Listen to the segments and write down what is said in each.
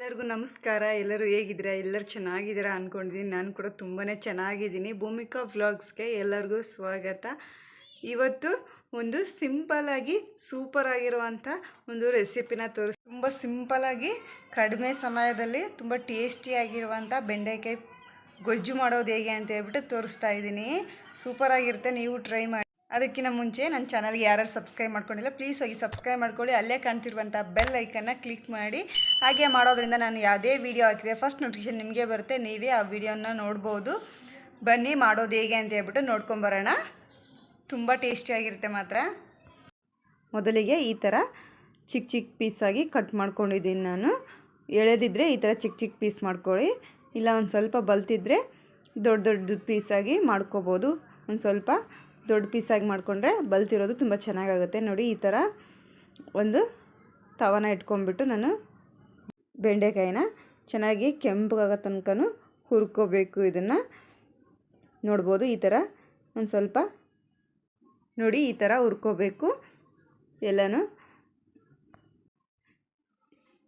ಎಲ್ಲರಿಗೂ ನಮಸ್ಕಾರ. ಎಲ್ಲರೂ ಹೇಗಿದ್ದೀರಾ? ಎಲ್ಲರೂ ಚೆನ್ನಾಗಿದ್ದೀರಾ ಅಂದ್ಕೊಂಡಿದ್ದೀನಿ. ನಾನು ಕೂಡ ತುಂಬಾ ಚೆನ್ನಾಗಿದ್ದೀನಿ. ಭೂಮಿಕಾ ವ್ಲಾಗ್ಸ್ಗೆ ಎಲ್ಲರಿಗೂ ಸ್ವಾಗತ. ಇವತ್ತು ಒಂದು ಸಿಂಪಲ್ಲಾಗಿ ಸೂಪರ್ ಆಗಿರುವಂಥ ಒಂದು ರೆಸಿಪಿನ ತುಂಬ ಸಿಂಪಲ್ಲಾಗಿ ಕಡಿಮೆ ಸಮಯದಲ್ಲಿ ತುಂಬ ಟೇಸ್ಟಿಯಾಗಿರುವಂಥ ಬೆಂಡೆಕಾಯಿ ಗೊಜ್ಜು ಮಾಡೋದು ಹೇಗೆ ಅಂತ ಹೇಳ್ಬಿಟ್ಟು ತೋರಿಸ್ತಾ ಇದ್ದೀನಿ. ಸೂಪರಾಗಿರುತ್ತೆ, ನೀವು ಟ್ರೈ ಮಾಡಿ. ಅದಕ್ಕಿಂತ ಮುಂಚೆ ನನ್ನ ಚಾನಲ್ಗೆ ಯಾರು ಸಬ್ಸ್ಕ್ರೈಬ್ ಮಾಡ್ಕೊಂಡಿಲ್ಲ ಪ್ಲೀಸ್ ಹೋಗಿ ಸಬ್ಸ್ಕ್ರೈಬ್ ಮಾಡ್ಕೊಳ್ಳಿ. ಅಲ್ಲೇ ಕಾಣ್ತಿರುವಂಥ ಬೆಲ್ ಐಕನ್ನ ಕ್ಲಿಕ್ ಮಾಡಿ. ಹಾಗೆ ಮಾಡೋದ್ರಿಂದ ನಾನು ಯಾವುದೇ ವೀಡಿಯೋ ಹಾಕಿದೆ ಫಸ್ಟ್ ನೋಟಿಫಿಕೇಷನ್ ನಿಮಗೆ ಬರುತ್ತೆ, ನೀವೇ ಆ ವಿಡಿಯೋನ ನೋಡ್ಬೋದು. ಬನ್ನಿ ಮಾಡೋದು ಹೇಗೆ ಅಂತ ಹೇಳ್ಬಿಟ್ಟು ನೋಡ್ಕೊಂಬರೋಣ. ತುಂಬ ಟೇಸ್ಟಿಯಾಗಿರುತ್ತೆ ಮಾತ್ರ. ಮೊದಲಿಗೆ ಈ ಥರ ಚಿಕ್ಕ ಚಿಕ್ಕ ಪೀಸಾಗಿ ಕಟ್ ಮಾಡ್ಕೊಂಡಿದ್ದೀನಿ ನಾನು. ಎಳೆದಿದ್ದರೆ ಈ ಥರ ಚಿಕ್ಕ ಚಿಕ್ಕ ಪೀಸ್ ಮಾಡ್ಕೊಳ್ಳಿ, ಇಲ್ಲ ಒಂದು ಸ್ವಲ್ಪ ಬಲ್ತಿದ್ರೆ ದೊಡ್ಡ ದೊಡ್ಡ ಪೀಸಾಗಿ ಮಾಡ್ಕೋಬೋದು. ಒಂದು ಸ್ವಲ್ಪ ದೊಡ್ಡ ಪೀಸಾಗಿ ಮಾಡಿಕೊಂಡ್ರೆ ಬಲ್ತಿರೋದು ತುಂಬ ಚೆನ್ನಾಗಾಗುತ್ತೆ. ನೋಡಿ, ಈ ಥರ ಒಂದು ತವನ ಇಟ್ಕೊಂಡ್ಬಿಟ್ಟು ನಾನು ಬೆಂಡೆಕಾಯಿನ ಚೆನ್ನಾಗಿ ಕೆಂಪಗಾಗೋ ತನಕ ಹುರ್ಕೋಬೇಕು. ಇದನ್ನು ನೋಡ್ಬೋದು, ಈ ಥರ ಒಂದು ಸ್ವಲ್ಪ ನೋಡಿ ಈ ಥರ ಹುರ್ಕೋಬೇಕು ಎಲ್ಲನೂ.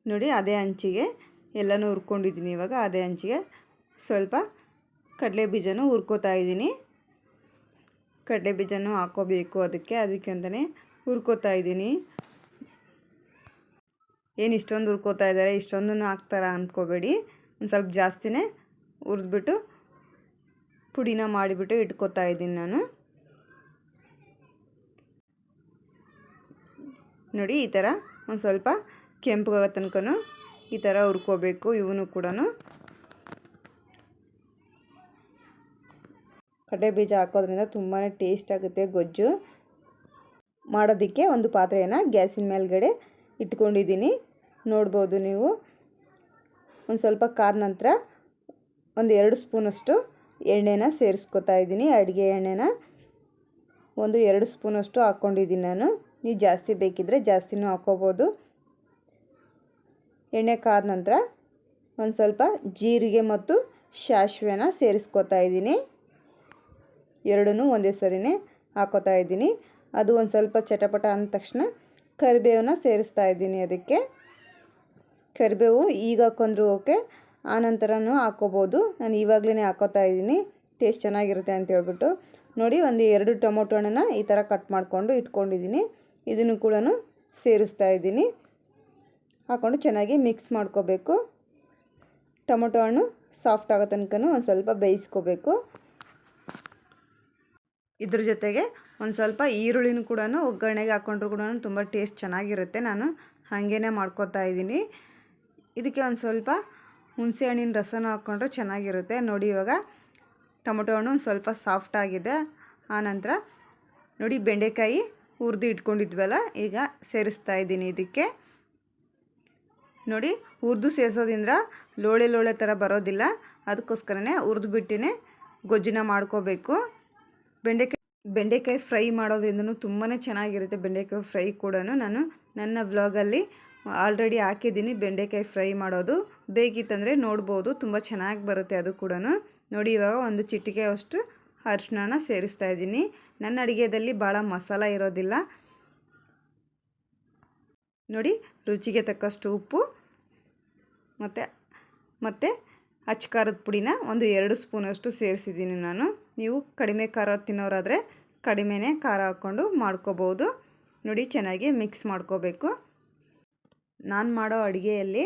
ನೋಡಿ, ಅದೇ ಹಂಚಿಗೆ ಎಲ್ಲನೂ ಹುರ್ಕೊಂಡಿದ್ದೀನಿ. ಇವಾಗ ಅದೇ ಹಂಚಿಗೆ ಸ್ವಲ್ಪ ಕಡಲೆ ಬೀಜನೂ ಹುರ್ಕೋತಾ ಇದ್ದೀನಿ. ಕಡಲೆ ಬೀಜನೂ ಹಾಕೋಬೇಕು ಅದಕ್ಕೆ ಅಂತಲೇ ಹುರ್ಕೋತಾ ಇದ್ದೀನಿ. ಏನು ಇಷ್ಟೊಂದು ಹುರ್ಕೋತಾ ಇದ್ದಾರೆ, ಇಷ್ಟೊಂದನ್ನು ಹಾಕ್ತಾರ ಅಂದ್ಕೋಬೇಡಿ. ಒಂದು ಸ್ವಲ್ಪ ಜಾಸ್ತಿನೇ ಹುರಿದ್ಬಿಟ್ಟು ಪುಡಿನ ಮಾಡಿಬಿಟ್ಟು ಇಟ್ಕೋತಾ ಇದ್ದೀನಿ ನಾನು. ನೋಡಿ, ಈ ಥರ ಒಂದು ಸ್ವಲ್ಪ ಕೆಂಪಗಾಗೋ ತನಕ ಈ ಥರ ಹುರ್ಕೋಬೇಕು. ಇವನು ಕೂಡ ಕಡಲೆ ಬೀಜ ಹಾಕೋದ್ರಿಂದ ತುಂಬಾ ಟೇಸ್ಟ್ ಆಗುತ್ತೆ ಗೊಜ್ಜು. ಮಾಡೋದಕ್ಕೆ ಒಂದು ಪಾತ್ರೆಯನ್ನು ಗ್ಯಾಸಿನ ಮೇಲ್ಗಡೆ ಇಟ್ಕೊಂಡಿದ್ದೀನಿ, ನೋಡ್ಬೋದು ನೀವು. ಒಂದು ಸ್ವಲ್ಪ ಕಾದ ನಂತರ ಒಂದು 2 ಸ್ಪೂನಷ್ಟು ಎಣ್ಣೆನ ಸೇರಿಸ್ಕೊತಾ ಇದ್ದೀನಿ. ಅಡುಗೆ ಎಣ್ಣೆನ ಒಂದು 2 ಸ್ಪೂನಷ್ಟು ಹಾಕ್ಕೊಂಡಿದ್ದೀನಿ ನಾನು. ನೀವು ಜಾಸ್ತಿ ಬೇಕಿದ್ದರೆ ಜಾಸ್ತಿನೂ ಹಾಕ್ಕೋಬೋದು. ಎಣ್ಣೆ ಕಾದ ನಂತರ ಒಂದು ಸ್ವಲ್ಪ ಜೀರಿಗೆ ಮತ್ತು ಸಾಸಿವೆನ ಸೇರಿಸ್ಕೊತಾ ಇದ್ದೀನಿ. ಎರಡನ್ನೂ ಒಂದೇ ಸರಿನೇ ಹಾಕೋತಾ ಇದ್ದೀನಿ. ಅದು ಒಂದು ಸ್ವಲ್ಪ ಚಟಪಟ ಅಂದ ತಕ್ಷಣ ಕರಿಬೇವನ್ನ ಸೇರಿಸ್ತಾ ಇದ್ದೀನಿ. ಅದಕ್ಕೆ ಕರಿಬೇವು ಈಗ ಹಾಕೊಂಡ್ರೂ ಓಕೆ, ಆನಂತರನೂ ಹಾಕೋಬೋದು. ನಾನು ಇವಾಗಲೇ ಹಾಕೋತಾ ಇದ್ದೀನಿ, ಟೇಸ್ಟ್ ಚೆನ್ನಾಗಿರುತ್ತೆ ಅಂತ ಹೇಳ್ಬಿಟ್ಟು. ನೋಡಿ, ಒಂದು 2 ಟೊಮೊಟೊ ಹಣ್ಣನ್ನು ಈ ಥರ ಕಟ್ ಮಾಡಿಕೊಂಡು ಇಟ್ಕೊಂಡಿದ್ದೀನಿ. ಇದನ್ನು ಕೂಡ ಸೇರಿಸ್ತಾ ಇದ್ದೀನಿ. ಹಾಕ್ಕೊಂಡು ಚೆನ್ನಾಗಿ ಮಿಕ್ಸ್ ಮಾಡ್ಕೋಬೇಕು. ಟೊಮೊಟೊ ಹಣ್ಣು ಸಾಫ್ಟ್ ಆಗೋ ತನಕ ಒಂದು ಸ್ವಲ್ಪ ಬೇಯಿಸ್ಕೋಬೇಕು. ಇದ್ರ ಜೊತೆಗೆ ಒಂದು ಸ್ವಲ್ಪ ಈರುಳ್ಳಿನೂ ಕೂಡ ಒಗ್ಗರಣೆಗೆ ಹಾಕ್ಕೊಂಡ್ರು ಕೂಡ ತುಂಬ ಟೇಸ್ಟ್ ಚೆನ್ನಾಗಿರುತ್ತೆ. ನಾನು ಹಾಗೇ ಮಾಡ್ಕೋತಾ ಇದ್ದೀನಿ. ಇದಕ್ಕೆ ಒಂದು ಸ್ವಲ್ಪ ಹುಣಸೆ ಹಣ್ಣಿನ ರಸನೂ ಹಾಕ್ಕೊಂಡ್ರೆ ಚೆನ್ನಾಗಿರುತ್ತೆ. ನೋಡಿ, ಇವಾಗ ಟೊಮೊಟೊ ಹಣ್ಣು ಒಂದು ಸ್ವಲ್ಪ ಸಾಫ್ಟ್ ಆಗಿದೆ. ಆನಂತರ ನೋಡಿ, ಬೆಂಡೆಕಾಯಿ ಹುರಿದು ಇಟ್ಕೊಂಡಿದ್ವಲ್ಲ, ಈಗ ಸೇರಿಸ್ತಾ ಇದ್ದೀನಿ ಇದಕ್ಕೆ. ನೋಡಿ, ಹುರಿದು ಸೇರಿಸೋದ್ರಿಂದ ಲೋಳೆ ಲೋಳೆ ಥರ ಬರೋದಿಲ್ಲ. ಅದಕ್ಕೋಸ್ಕರನೇ ಹುರಿದು ಬಿಟ್ಟಿನೇ ಗೊಜ್ಜನ್ನ ಮಾಡ್ಕೋಬೇಕು. ಬೆಂಡೆಕಾಯಿ ಫ್ರೈ ಮಾಡೋದ್ರಿಂದನೂ ತುಂಬಾ ಚೆನ್ನಾಗಿರುತ್ತೆ. ಬೆಂಡೆಕಾಯಿ ಫ್ರೈ ಕೂಡ ನಾನು ನನ್ನ ವ್ಲಾಗಲ್ಲಿ ಆಲ್ರೆಡಿ ಹಾಕಿದ್ದೀನಿ. ಬೆಂಡೆಕಾಯಿ ಫ್ರೈ ಮಾಡೋದು ಬೇಕಿತ್ತಂದರೆ ನೋಡ್ಬೋದು, ತುಂಬ ಚೆನ್ನಾಗಿ ಬರುತ್ತೆ ಅದು ಕೂಡ. ನೋಡಿ, ಇವಾಗ ಒಂದು ಚಿಟಿಕೆಯಷ್ಟು ಅರಿಶಿನ ಸೇರಿಸ್ತಾ ಇದ್ದೀನಿ. ನನ್ನ ಅಡುಗೆಯಲ್ಲಿ ಭಾಳ ಮಸಾಲ ಇರೋದಿಲ್ಲ. ನೋಡಿ, ರುಚಿಗೆ ತಕ್ಕಷ್ಟು ಉಪ್ಪು ಮತ್ತು ಅಚ್ಚ ಖಾರದ ಪುಡಿನ ಒಂದು 2 ಸ್ಪೂನಷ್ಟು ಸೇರಿಸಿದ್ದೀನಿ ನಾನು. ನೀವು ಕಡಿಮೆ ಖಾರ ತಿನ್ನೋರಾದರೆ ಕಡಿಮೆನೇ ಖಾರ ಹಾಕ್ಕೊಂಡು ಮಾಡ್ಕೋಬೋದು. ನೋಡಿ, ಚೆನ್ನಾಗಿ ಮಿಕ್ಸ್ ಮಾಡ್ಕೋಬೇಕು. ನಾನು ಮಾಡೋ ಅಡುಗೆಯಲ್ಲಿ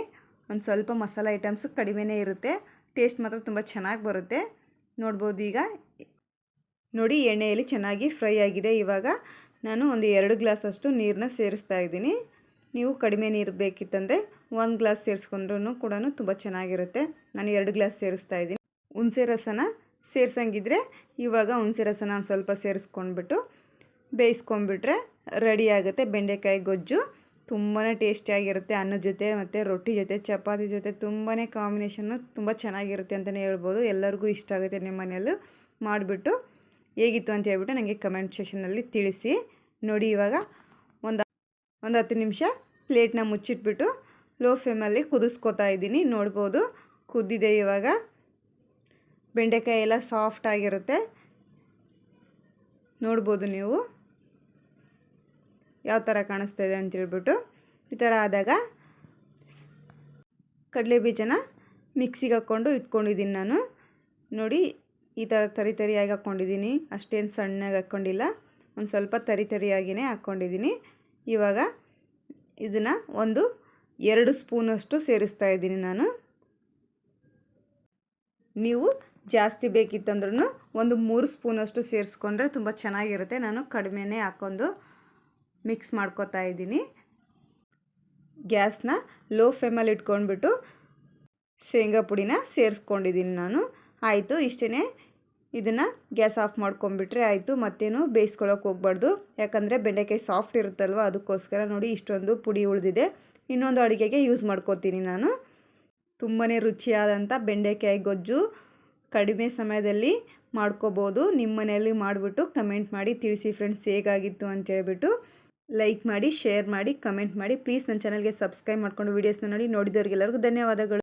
ಒಂದು ಸ್ವಲ್ಪ ಮಸಾಲೆ ಐಟಮ್ಸ್ ಕಡಿಮೆನೇ ಇರುತ್ತೆ, ಟೇಸ್ಟ್ ಮಾತ್ರ ತುಂಬ ಚೆನ್ನಾಗಿ ಬರುತ್ತೆ. ನೋಡ್ಬೋದು, ಈಗ ನೋಡಿ ಎಣ್ಣೆಯಲ್ಲಿ ಚೆನ್ನಾಗಿ ಫ್ರೈ ಆಗಿದೆ. ಇವಾಗ ನಾನು ಒಂದು 2 ಗ್ಲಾಸಷ್ಟು ನೀರನ್ನ ಸೇರಿಸ್ತಾ ಇದ್ದೀನಿ. ನೀವು ಕಡಿಮೆ ನೀರು ಬೇಕಿತ್ತಂದರೆ 1 ಗ್ಲಾಸ್ ಸೇರಿಸ್ಕೊಂಡ್ರೂ ಕೂಡ ತುಂಬ ಚೆನ್ನಾಗಿರುತ್ತೆ. ನಾನು 2 ಗ್ಲಾಸ್ ಸೇರಿಸ್ತಾ ಇದ್ದೀನಿ. ಹುಣಸೆ ರಸನ ಸೇರಿಸಂಗಿದ್ರೆ ಇವಾಗ ಹುಣಸೆ ರಸನ ಒಂದು ಸ್ವಲ್ಪ ಸೇರಿಸ್ಕೊಂಡ್ಬಿಟ್ಟು ಬೇಯಿಸ್ಕೊಂಡ್ಬಿಟ್ರೆ ರೆಡಿ ಆಗುತ್ತೆ ಬೆಂಡೆಕಾಯಿ ಗೊಜ್ಜು. ತುಂಬಾ ಟೇಸ್ಟಿಯಾಗಿರುತ್ತೆ. ಅನ್ನದ ಜೊತೆ ಮತ್ತು ರೊಟ್ಟಿ ಜೊತೆ, ಚಪಾತಿ ಜೊತೆ ತುಂಬಾ ಕಾಂಬಿನೇಷನ್ನು ತುಂಬ ಚೆನ್ನಾಗಿರುತ್ತೆ ಅಂತಲೇ ಹೇಳ್ಬೋದು. ಎಲ್ಲರಿಗೂ ಇಷ್ಟ ಆಗುತ್ತೆ. ನಿಮ್ಮ ಮನೆಯಲ್ಲೂ ಮಾಡಿಬಿಟ್ಟು ಹೇಗಿತ್ತು ಅಂತ ಹೇಳ್ಬಿಟ್ಟು ನನಗೆ ಕಮೆಂಟ್ ಸೆಕ್ಷನಲ್ಲಿ ತಿಳಿಸಿ. ನೋಡಿ, ಇವಾಗ ಒಂದು 10 ನಿಮಿಷ ಪ್ಲೇಟ್ನ ಮುಚ್ಚಿಟ್ಬಿಟ್ಟು ಲೋ ಫ್ಲೇಮಲ್ಲಿ ಕುದಿಸ್ಕೊತಾ ಇದ್ದೀನಿ. ನೋಡ್ಬೋದು, ಕುದ್ದಿದೆ. ಇವಾಗ ಬೆಂಡೆಕಾಯಿ ಎಲ್ಲ ಸಾಫ್ಟ್ ಆಗಿರುತ್ತೆ. ನೋಡ್ಬೋದು ನೀವು ಯಾವ ಥರ ಕಾಣಿಸ್ತಾ ಇದೆ ಅಂತೇಳ್ಬಿಟ್ಟು. ಈ ಥರ ಆದಾಗ ಕಡಲೆ ಬೀಜನ ಮಿಕ್ಸಿಗೆ ಹಾಕ್ಕೊಂಡು ಇಟ್ಕೊಂಡಿದ್ದೀನಿ ನಾನು. ನೋಡಿ ಈ ಥರ ತರಿಯಾಗಿ ಹಾಕ್ಕೊಂಡಿದ್ದೀನಿ, ಅಷ್ಟೇನು ಸಣ್ಣಗೆ ಹಾಕ್ಕೊಂಡಿಲ್ಲ, ಒಂದು ಸ್ವಲ್ಪ ತರಿಯಾಗಿಯೇ ಹಾಕ್ಕೊಂಡಿದ್ದೀನಿ. ಇವಾಗ ಇದನ್ನು ಒಂದು 2 ಸ್ಪೂನಷ್ಟು ಸೇರಿಸ್ತಾ ಇದ್ದೀನಿ ನಾನು. ನೀವು ಜಾಸ್ತಿ ಬೇಕಿತ್ತಂದ್ರೂ ಒಂದು 3 ಸ್ಪೂನಷ್ಟು ಸೇರಿಸ್ಕೊಂಡ್ರೆ ತುಂಬ ಚೆನ್ನಾಗಿರುತ್ತೆ. ನಾನು ಕಡಿಮೆನೇ ಹಾಕ್ಕೊಂಡು ಮಿಕ್ಸ್ ಮಾಡ್ಕೊತಾ ಇದ್ದೀನಿ. ಗ್ಯಾಸ್ನ ಲೋ ಫ್ಲೇಮಲ್ಲಿ ಇಟ್ಕೊಂಡ್ಬಿಟ್ಟು ಶೇಂಗಾ ಪುಡಿನ ಸೇರಿಸ್ಕೊಂಡಿದ್ದೀನಿ ನಾನು. ಆಯಿತು, ಇಷ್ಟೇ. ಇದನ್ನು ಗ್ಯಾಸ್ ಆಫ್ ಮಾಡ್ಕೊಂಬಿಟ್ರೆ ಆಯಿತು, ಮತ್ತೇನು ಬೇಯಿಸ್ಕೊಳ್ಳೋಕೆ ಹೋಗ್ಬಾರ್ದು. ಯಾಕಂದರೆ ಬೆಂಡೆಕಾಯಿ ಸಾಫ್ಟ್ ಇರುತ್ತಲ್ವ, ಅದಕ್ಕೋಸ್ಕರ. ನೋಡಿ ಇಷ್ಟೊಂದು ಪುಡಿ ಉಳಿದಿದೆ, ಇನ್ನೊಂದು ಅಡುಗೆಗೆ ಯೂಸ್ ಮಾಡ್ಕೋತೀನಿ ನಾನು. ತುಂಬಾ ರುಚಿಯಾದಂಥ ಬೆಂಡೆಕಾಯಿ ಗೊಜ್ಜು ಕಡಿಮೆ ಸಮಯದಲ್ಲಿ ಮಾಡ್ಕೋಬೋದು. ನಿಮ್ಮ ಮನೆಯಲ್ಲಿ ಮಾಡಿಬಿಟ್ಟು ಕಮೆಂಟ್ ಮಾಡಿ ತಿಳಿಸಿ ಫ್ರೆಂಡ್ಸ್ ಹೇಗಾಗಿತ್ತು ಅಂತೇಳ್ಬಿಟ್ಟು. ಲೈಕ್ ಮಾಡಿ, ಶೇರ್ ಮಾಡಿ, ಕಮೆಂಟ್ ಮಾಡಿ. ಪ್ಲೀಸ್ ನನ್ನ ಚಾನಲ್ಗೆ ಸಬ್ಸ್ಕ್ರೈಬ್ ಮಾಡ್ಕೊಂಡು ವೀಡಿಯೋಸ್ನ ನೋಡಿದವ್ರಿಗೆಲ್ಲರಿಗೂ ಧನ್ಯವಾದಗಳು.